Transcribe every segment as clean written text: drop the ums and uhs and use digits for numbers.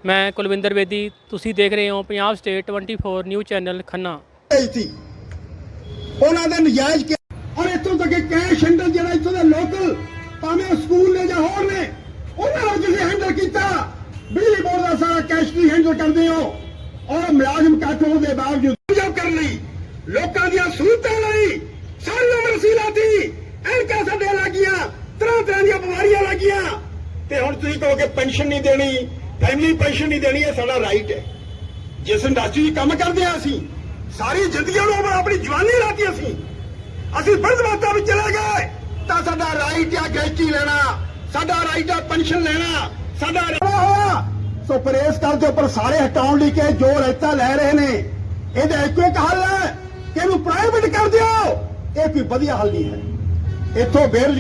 मैं कुलविंदर बेदी, तुसी देख रहे हो Punjab state 24 news channel Khanna. नजायज के और इतों तक कैश हैंडल जो इतों के लोकल भावे स्कूल ने या होर ने उन्होंने हैंडल किया। बिजली बोर्ड का सारा कैश नहीं हैंडल करते हो और मुलाजम घट होने के बावजूद जब कर ली लोगों दी सहूलतां लई सारी उम्र वसीला थी एनका साडे लगियां तरह तरह दी बीमारियां लगियां ते हुण तुसीं कहो कि पेंशन नहीं देनी, फैमिली पेंशन नहीं देनी, ये साडा राइट है। जिस इंडस्ट्री काम करते हैं असीं सारी जिंदगी अपनी जवानी लाती असीं बर्दवाता में चले गए तो साडा राइट है गैची लेना, साडा राइट है पेंशन लेना, साडा होया। सो परहेज कर दे पर सारे हटाउण लई के जो रैता लै रहे ने इहदा इक्को एक हल है कि इहनूं प्राइवेट कर दिओ। ये कोई वधिया हल नहीं है। इत्थों बेल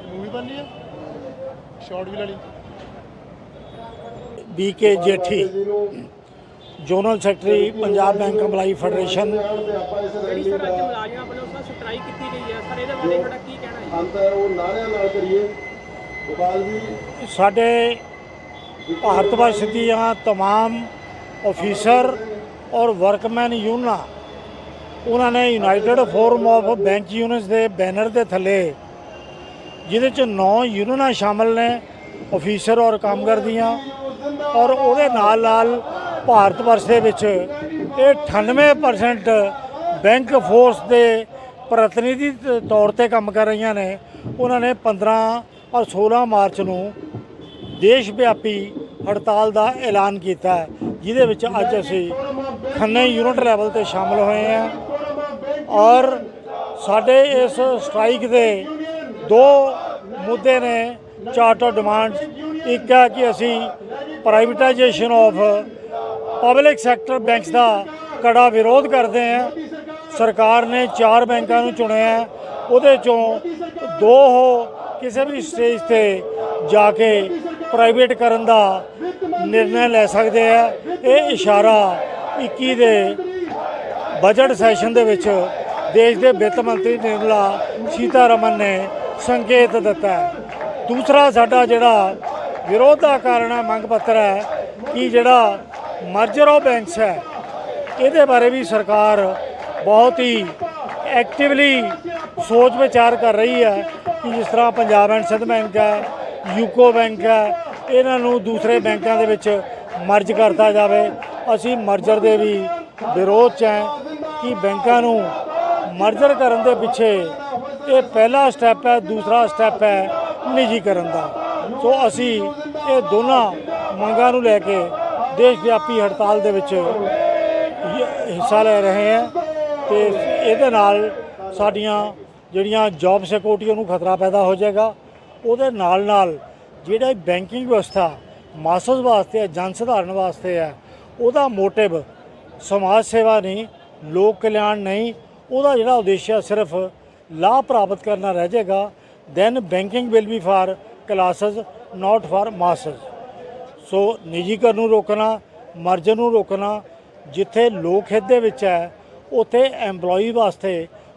मूवी बन रही है, शॉर्ट भी ला ली। बीके जेठी zonal secretary Punjab bank employee federation. साडे भारत वर्ष दियां तमाम ऑफिसर और वर्कमैन यूनियन उन्होंने United forum of bank unions के बैनर के थले जिहदे च 9 यूनियन शामिल ने ऑफिसर और कामगार दियां और उहदे नाल नाल भारत वर्ष दे विच 98% बैंक फोर्स के प्रतिनिधि तौर पर काम कर रही ने। उन्होंने 15 और 16 मार्च को देश व्यापी हड़ताल का ऐलान किया है, जिहदे विच अज असी खन्ने यूनिट लैवल पर शामिल होए हैं और साडे इस स्ट्राइक के 2 मुद्दे ने, चार्टर डिमांड्स। एक है कि असी privatisation of public sector banks का कड़ा विरोध करते हैं। सरकार ने 4 बैंकों को चुने हैं, उहदे चों 2 हो किसी भी स्टेज पे जाके प्राइवेट करन दा निर्णय ले सकते हैं। ये इशारा 21 दे बजट सैशन दे विच देश के वित्त मंत्री निर्मला सीतारमन ने संकेत दिता है। दूसरा साडा जिहड़ा विरोध का कारण है, मंग पत्र है कि जिहड़ा मर्जर ऑफ बैंक्स है, ये बारे भी सरकार बहुत ही एक्टिवली सोच विचार कर रही है कि जिस तरह पंजाब एंड सिंध बैंक है, यूको बैंक है, इन्हों दूसरे बैंकों के विच मर्ज करता जाए। असी मर्जर के भी विरोध च हैं कि बैंकों मर्जर करने के पिछे ये पहला स्टैप है, दूसरा स्टैप है निजीकरण का। सो असी ये दोनों मंगां नूं लैके देश व्यापी हड़ताल दे विच हिस्सा ले रहे हैं तो ये नाल साडियां जिहड़ियां जॉब सिक्योरिटी नूं खतरा पैदा हो जाएगा। उहदे नाल नाल जिहड़ी बैंकिंग व्यवस्था मासस वास्ते है, जन सधारण वास्ते है, उहदा मोटिव समाज सेवा नहीं, लोक कल्याण नहीं, उहदा जिहड़ा उद्देश्य सिर्फ लाभ प्राप्त करना रह जाएगा। Then banking will be for classes not for masses. So निजीकरण नूं रोकना, मर्जर नूं रोकना, जिथे लोक हित दे विच है उत्थे एम्पलॉई वास्ते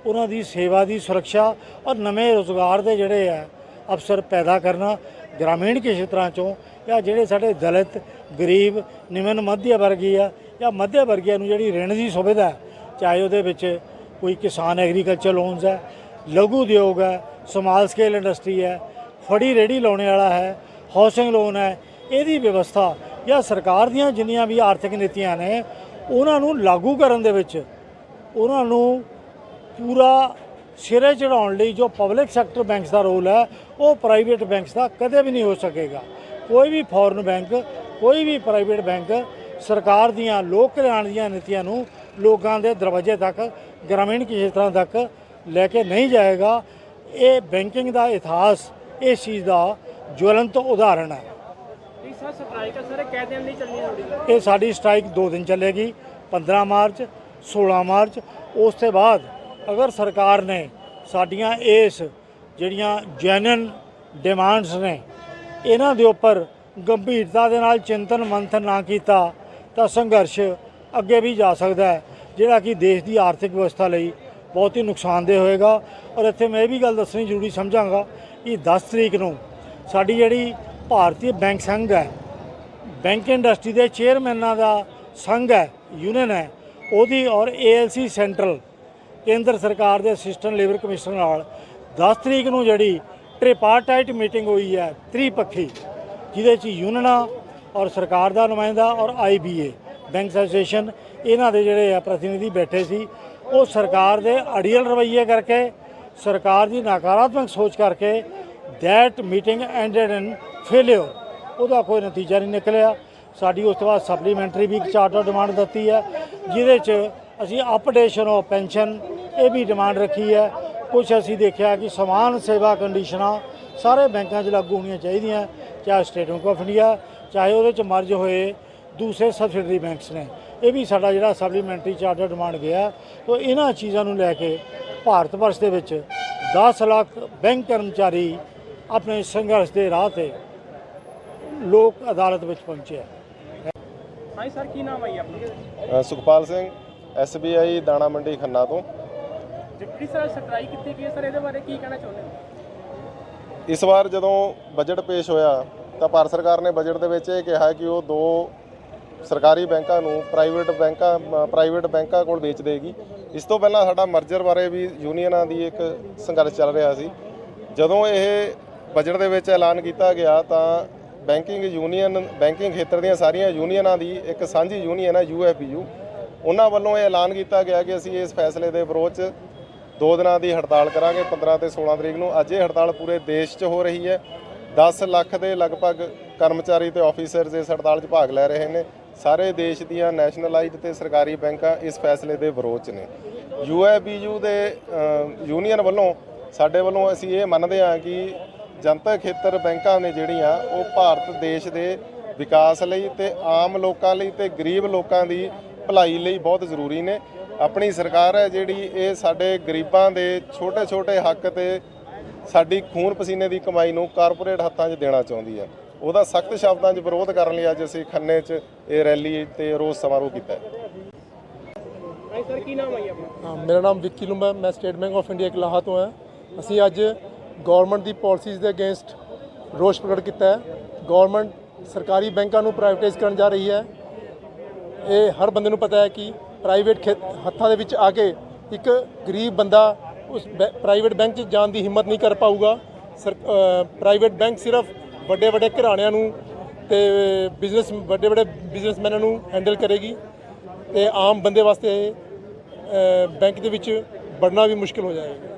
उन्हां दी सेवा की सुरक्षा और नवे रोज़गार के जिहड़े है अवसर पैदा करना ग्रामीण खेत्तरां चों या जिहड़े साडे दलित गरीब निम्न मध्य वर्गी है या मध्य वर्गीआं नूं जिहड़ी ऋण की सुविधा है, चाहे उहदे विच कोई किसान एग्रीकल्चर लोन्स है, लघु उद्योग है, स्मॉल स्केल इंडस्ट्री है, फड़ी रेहड़ी लाने वाला है, हाउसिंग लोन है, यदी व्यवस्था या सरकार दीयां जिन्नियां भी आर्थिक नीतियां ने उन्होंने लागू करन दे विच उन्होंने पूरा सिरे चढ़ाउण लई जो पब्लिक सैक्टर बैंक्स का रोल है वो प्राइवेट बैंक्स का कदे भी नहीं हो सकेगा। कोई भी फॉरन बैंक, कोई भी प्राइवेट बैंक सरकार दीयां लोक कल्याण दीयां नीतियां नूं लोगों के दरवाजे तक, ग्रामीण क्षेत्रों तक लैके नहीं जाएगा। ये बैंकिंग का इतिहास इस चीज़ का ज्वलंत उदाहरण है। ये साड़ी स्ट्राइक 2 दिन चलेगी, 15 मार्च 16 मार्च। उस तो बाद अगर सरकार ने साडियां इस जिहड़ियां जेन्युइन डिमांड्स ने इन्हां दे उपर गंभीरता दे नाल चिंतन मंथन ना किया तो संघर्ष अगे भी जा सकता है, जिहड़ा कि देश की आर्थिक व्यवस्था लई ਬਹੁਤ ਹੀ ਨੁਕਸਾਨਦੇਹ ਹੋਏਗਾ। ਔਰ ਇੱਥੇ ਮੈਂ ਇਹ ਵੀ ਗੱਲ ਦੱਸਣੀ ਜ਼ਰੂਰੀ ਸਮਝਾਂਗਾ ਕਿ 10 ਤਰੀਕ ਨੂੰ ਸਾਡੀ ਜਿਹੜੀ ਭਾਰਤੀ ਬੈਂਕ ਸੰਘ ਹੈ, ਬੈਂਕ ਇੰਡਸਟਰੀ ਦੇ ਚੇਅਰਮੈਨਾਂ ਦਾ ਸੰਘ ਹੈ, ਯੂਨੀਅਨ ਹੈ, ਉਹਦੀ ਔਰ ALC ਸੈਂਟਰਲ ਕੇਂਦਰ ਸਰਕਾਰ ਦੇ ਅਸਿਸਟੈਂਟ ਲੇਬਰ ਕਮਿਸ਼ਨਰ ਨਾਲ 10 ਤਰੀਕ ਨੂੰ ਜਿਹੜੀ ਟ੍ਰਿਪਾਰਟਾਈਟ ਮੀਟਿੰਗ ਹੋਈ ਹੈ ਤ੍ਰਿਪੱਖੀ, ਜਿਹਦੇ 'ਚ ਯੂਨੀਅਨਾਂ ਔਰ ਸਰਕਾਰ ਦਾ ਨੁਮਾਇੰਦਾ ਔਰ IBA ਬੈਂਕ ਐਸੋਸੀਏਸ਼ਨ ਇਹਨਾਂ ਦੇ ਜਿਹੜੇ ਆ ਪ੍ਰਤੀਨਿਧੀ ਬੈਠੇ ਸੀ। ਉਹ ਸਰਕਾਰ ਦੇ ਅੜੀਅਲ ਰਵੱਈਏ ਕਰਕੇ, ਸਰਕਾਰ ਦੀ ਨਕਾਰਾਤਮਕ ਸੋਚ ਕਰਕੇ that meeting ended in failure, ਉਹਦਾ ਕੋਈ ਨਤੀਜਾ ਨਹੀਂ ਨਿਕਲਿਆ। ਸਾਡੀ ਉਸ ਤੋਂ ਬਾਅਦ ਸਪਲੀਮੈਂਟਰੀ ਵੀ ਇੱਕ ਚਾਰਟਰ ਡਿਮਾਂਡ ਦਿੱਤੀ ਹੈ, ਜਿਹਦੇ 'ਚ ਅਸੀਂ ਅਪਡੇਸ਼ਨ ਆਫ ਪੈਨਸ਼ਨ ਇਹ ਵੀ ਡਿਮਾਂਡ ਰੱਖੀ ਹੈ। ਕੁਛ ਅਸੀਂ ਦੇਖਿਆ ਕਿ ਸਮਾਨ ਸੇਵਾ ਕੰਡੀਸ਼ਨਾਂ ਸਾਰੇ ਬੈਂਕਾਂ 'ਚ ਲਾਗੂ ਹੋਣੀਆਂ ਚਾਹੀਦੀਆਂ, ਚਾਹੇ ਸਟੇਟ ਬੈਂਕ ਆਫ ਇੰਡੀਆ, ਚਾਹੇ ਉਹਦੇ 'ਚ ਮਰਜ ਹੋਏ ਦੂਸਰੇ ਸਬਸਿਡਰੀ ਬੈਂਕਸ ਨੇ। ਇਹ ਵੀ ਸਾਡਾ ਜਿਹੜਾ ਸਪਲੀਮੈਂਟਰੀ ਚਾਰਟਰ ਡਿਮਾਂਡ ਗਿਆ। ਤਾਂ ਇਹਨਾਂ ਚੀਜ਼ਾਂ ਨੂੰ ਲੈ ਕੇ ਭਾਰਤ ਵਰਸ਼ ਦੇ ਵਿੱਚ 10 ਲੱਖ ਬੈਂਕ ਕਰਮਚਾਰੀ ਆਪਣੇ ਸੰਘਰਸ਼ ਦੇ ਰਾਹ ਤੇ ਲੋਕ ਅਦਾਲਤ ਵਿੱਚ ਪਹੁੰਚੇ। ਹਾਂਜੀ ਸਰ, ਕੀ ਨਾਮ ਹੈ ਜੀ ਆਪਣਾ? ਸੁਖਪਾਲ ਸਿੰਘ, SBI ਦਾਣਾ ਮੰਡੀ ਖੰਨਾ ਤੋਂ। ਜਿਹੜੀ ਸਰ ਸਟ੍ਰਾਈਕ ਕੀਤੀ ਗਈ ਹੈ ਸਰ, ਇਹਦੇ ਬਾਰੇ ਕੀ ਕਹਿਣਾ ਚਾਹੁੰਦੇ ਹੋ? ਇਸ ਵਾਰ ਜਦੋਂ ਬਜਟ ਪੇਸ਼ ਹੋਇਆ ਤਾਂ ਭਾਰਤ ਸਰਕਾਰ ਨੇ ਬਜਟ ਦੇ ਵਿੱਚ ਇਹ ਕਿਹਾ ਕਿ ਉਹ 2 ਸਰਕਾਰੀ ਬੈਂਕਾਂ ਨੂੰ ਪ੍ਰਾਈਵੇਟ ਬੈਂਕਾਂ ਕੋਲ ਵੇਚ ਦੇਗੀ। ਇਸ ਤੋਂ ਪਹਿਲਾਂ ਸਾਡਾ ਮਰਜਰ ਬਾਰੇ ਵੀ ਯੂਨੀਅਨਾਂ ਦੀ ਇੱਕ ਸੰਘਰਸ਼ ਚੱਲ ਰਿਹਾ ਸੀ। ਜਦੋਂ ਇਹ ਬਜਟ ਦੇ ਵਿੱਚ ਐਲਾਨ ਕੀਤਾ ਗਿਆ ਤਾਂ ਬੈਂਕਿੰਗ ਖੇਤਰ ਦੀਆਂ ਸਾਰੀਆਂ ਯੂਨੀਅਨਾਂ ਦੀ ਇੱਕ ਸਾਂਝੀ ਯੂਨੀਅਨ ਹੈ UFBU, ਉਹਨਾਂ ਵੱਲੋਂ ਇਹ ਐਲਾਨ ਕੀਤਾ ਗਿਆ ਕਿ ਅਸੀਂ ਇਸ ਫੈਸਲੇ ਦੇ ਵਿਰੋਧ 'ਚ 2 ਦਿਨਾਂ ਦੀ ਹੜਤਾਲ ਕਰਾਂਗੇ, 15 ਤੇ 16 ਤਰੀਕ ਨੂੰ। ਅੱਜ ਇਹ ਹੜਤਾਲ ਪੂਰੇ ਦੇਸ਼ 'ਚ ਹੋ ਰਹੀ ਹੈ। 10 ਲੱਖ ਦੇ ਲਗਭਗ ਕਰਮਚਾਰੀ ਤੇ ਆਫੀਸਰਸ ਇਸ ਹੜਤਾਲ 'ਚ ਭਾਗ ਲੈ ਰਹੇ ਨੇ। ਸਾਰੇ ਦੇਸ਼ ਦੀਆਂ ਨੈਸ਼ਨਲਾਈਜ਼ਡ ਤੇ ਸਰਕਾਰੀ ਬੈਂਕਾਂ ਇਸ ਫੈਸਲੇ ਦੇ ਵਿਰੋਧ 'ਚ ਨੇ। UFBU ਦੇ ਯੂਨੀਅਨ ਵੱਲੋਂ ਸਾਡੇ ਵੱਲੋਂ ਅਸੀਂ ਇਹ ਮੰਨਦੇ ਹਾਂ ਕਿ ਜਨਤਕ ਖੇਤਰ ਬੈਂਕਾਂ ਨੇ ਜਿਹੜੀਆਂ ਉਹ ਭਾਰਤ ਦੇਸ਼ ਦੇ ਵਿਕਾਸ ਲਈ ਤੇ ਆਮ ਲੋਕਾਂ ਲਈ ਤੇ ਗਰੀਬ ਲੋਕਾਂ ਦੀ ਭਲਾਈ ਲਈ ਬਹੁਤ ਜ਼ਰੂਰੀ ਨੇ। ਆਪਣੀ ਸਰਕਾਰ ਹੈ ਜਿਹੜੀ ਇਹ ਸਾਡੇ ਗਰੀਬਾਂ ਦੇ ਛੋਟੇ ਹੱਕ ਤੇ ਸਾਡੀ ਖੂਨ ਪਸੀਨੇ ਦੀ ਕਮਾਈ ਨੂੰ ਕਾਰਪੋਰੇਟ ਹੱਥਾਂ 'ਚ ਦੇਣਾ ਚਾਹੁੰਦੀ ਹੈ। ਉਹਦਾ ਸਖਤ ਸ਼ਬਦਾਂ 'ਚ ਵਿਰੋਧ ਕਰਨ ਲਈ ਅੱਜ ਅਸੀਂ ਖੰਨੇ 'ਚ ਇਹ ਰੈਲੀ ਤੇ ਰੋਸ ਸਮਾਰੋਹ ਕੀਤਾ ਹੈ। ਹਾਂਜੀ ਸਰ, ਕੀ ਨਾਮ ਹੈ ਜੀ ਆਪਣਾ? ਮੇਰਾ ਨਾਮ ਵਿੱਕੀ ਲੂੰਬਾ, ਮੈਂ state bank of India Kalaha ਤੋਂ ਹਾਂ। ਅਸੀਂ ਅੱਜ ਗਵਰਨਮੈਂਟ ਦੀ ਪਾਲਿਸੀਜ਼ ਦੇ ਅਗੇਂਸਟ ਰੋਸ ਪ੍ਰਗਟ ਕੀਤਾ ਹੈ। ਗਵਰਨਮੈਂਟ ਸਰਕਾਰੀ ਬੈਂਕਾਂ ਨੂੰ ਪ੍ਰਾਈਵੇਟਾਈਜ਼ ਕਰਨ ਜਾ ਰਹੀ ਹੈ। ਇਹ ਹਰ ਬੰਦੇ ਨੂੰ ਪਤਾ ਹੈ ਕਿ ਪ੍ਰਾਈਵੇਟ ਹੱਥਾਂ ਦੇ ਵਿੱਚ ਆ ਕੇ ਇੱਕ ਗਰੀਬ ਬੰਦਾ ਉਸ ਪ੍ਰਾਈਵੇਟ ਬੈਂਕ 'ਚ ਜਾਣ ਦੀ ਹਿੰਮਤ ਨਹੀਂ ਕਰ ਪਾਊਗਾ। ਪ੍ਰਾਈਵੇਟ ਬੈਂਕ ਸਿਰਫ ਵੱਡੇ ਘਰਾਣਿਆਂ ਨੂੰ ਤੇ ਵੱਡੇ ਬਿਜ਼ਨਸਮੈਨਾਂ ਨੂੰ ਹੈਂਡਲ ਕਰੇਗੀ ਤੇ ਆਮ ਬੰਦੇ ਵਾਸਤੇ ਬੈਂਕ ਦੇ ਵਿੱਚ ਵੜਨਾ ਵੀ ਮੁਸ਼ਕਿਲ ਹੋ ਜਾਏਗਾ।